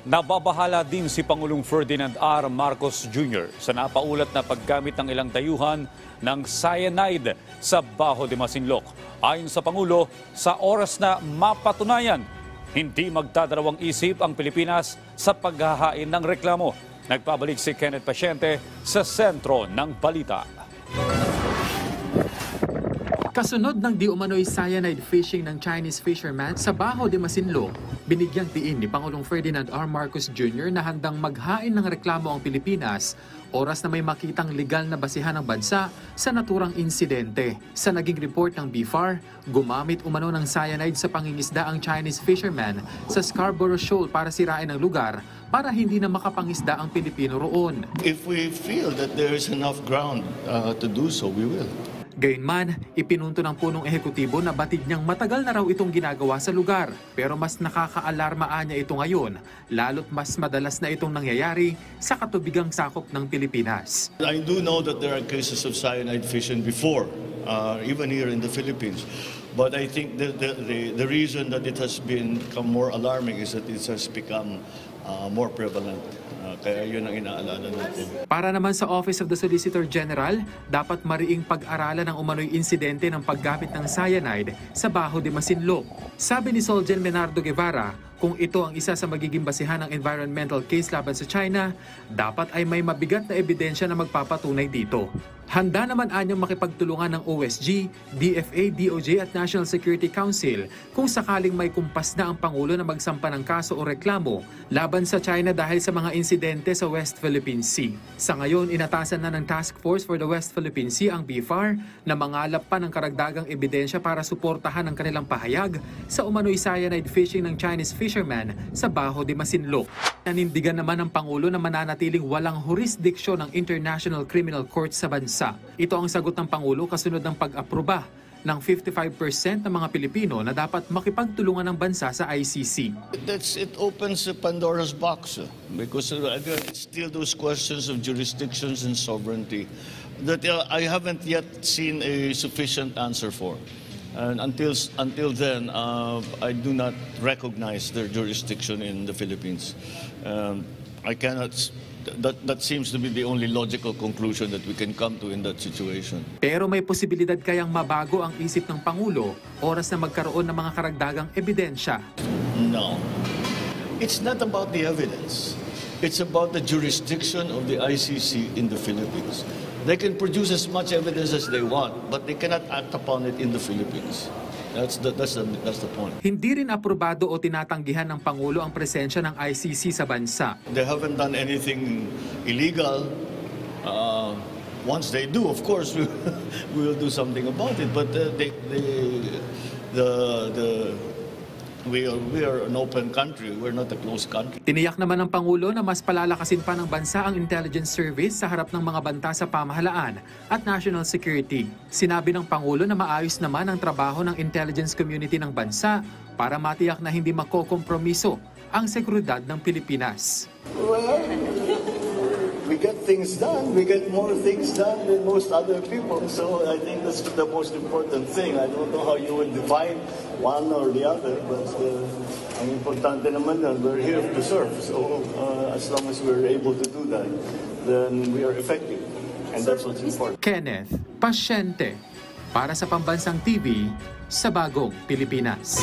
Nababahala din si Pangulong Ferdinand R. Marcos Jr. sa napaulat na paggamit ng ilang dayuhan ng cyanide sa Bajo de Masinloc. Ayon sa Pangulo, sa oras na mapatunayan, hindi magdadalawang isip ang Pilipinas sa paghahain ng reklamo. Nagpabalik si Kenneth Pasyente sa sentro ng balita. Kasunod ng di umano'y cyanide fishing ng Chinese fisherman sa Bajo de Masinloc, binigyang diin ni Pangulong Ferdinand R. Marcos Jr. na handang maghain ng reklamo ang Pilipinas oras na may makitang legal na basihan ng bansa sa naturang insidente. Sa naging report ng BFAR, gumamit umano ng cyanide sa pangingisda ang Chinese fisherman sa Scarborough Shoal para sirain ang lugar para hindi na makapangisda ang Pilipino roon. If we feel that there is enough ground to do so, we will. Gayunman, ipinunto ng punong ehekutibo na batid niyang matagal na raw itong ginagawa sa lugar. Pero mas nakaka-alarma niya ito ngayon, lalo't mas madalas na itong nangyayari sa katubigang sakop ng Pilipinas. I do know that there are cases of cyanide fishing before, even here in the Philippines. But I think the reason that it has become more alarming is that it has become more prevalent. Kaya yun ang inaalala natin. Para naman sa Office of the Solicitor General, dapat mariing pag-aralan ang umano'y insidente ng paggamit ng cyanide sa Bajo de Masinloc. Sabi ni Solgen Menardo Guevara, kung ito ang isa sa magiging basihan ng environmental case laban sa China, dapat ay may mabigat na ebidensya na magpapatunay dito. Handa naman anyang makipagtulungan ng OSG, DFA, DOJ at National Security Council kung sakaling may kumpas na ang Pangulo na magsampa ng kaso o reklamo laban sa China dahil sa mga insidente sa West Philippine Sea. Sa ngayon, inatasan na ng Task Force for the West Philippine Sea ang BFAR na mangalap pa ng karagdagang ebidensya para suportahan ang kanilang pahayag sa umano'y cyanide fishing ng Chinese fisherman sa Bajo de Masinloc. Nanindigan naman ng Pangulo na mananatiling walang jurisdiksyon ng International Criminal Court sa bansa. Ito ang sagot ng Pangulo kasunod ng pag-aproba ng 55% ng mga Pilipino na dapat makipagtulungan ng bansa sa ICC. It opens Pandora's box because again, it's still those questions of jurisdictions and sovereignty that I haven't yet seen a sufficient answer for. And until then, I do not recognize their jurisdiction in the Philippines. I cannot. That seems to be the only logical conclusion that we can come to in that situation. Pero may posibilidad kayang mabago ang isip ng Pangulo oras na magkaroon ng mga karagdagang ebidensya. No. It's not about the evidence. It's about the jurisdiction of the ICC in the Philippines. They can produce as much evidence as they want, but they cannot act upon it in the Philippines. That's the point. Hindi rin aprobado o tinatanggihan ng Pangulo ang presensya ng ICC sa bansa. They haven't done anything illegal. Once they do, of course, we will do something about it. But we are an open country. We're not a closed country. Tiniyak naman ng Pangulo na mas palalakasin pa ng bansa ang intelligence service sa harap ng mga banta sa pamahalaan at national security. Sinabi ng Pangulo na maayos naman ang trabaho ng intelligence community ng bansa para matiyak na hindi makokompromiso ang seguridad ng Pilipinas. Well, we get things done. We get more things done than most other people. So I think that's the most important thing. I don't know how you would define one or the other, but ang importante naman na we're here to serve. So as long as we're able to do that, then we are effective. And that's what's important. Kenneth Pasyente para sa Pambansang TV sa Bagong Pilipinas.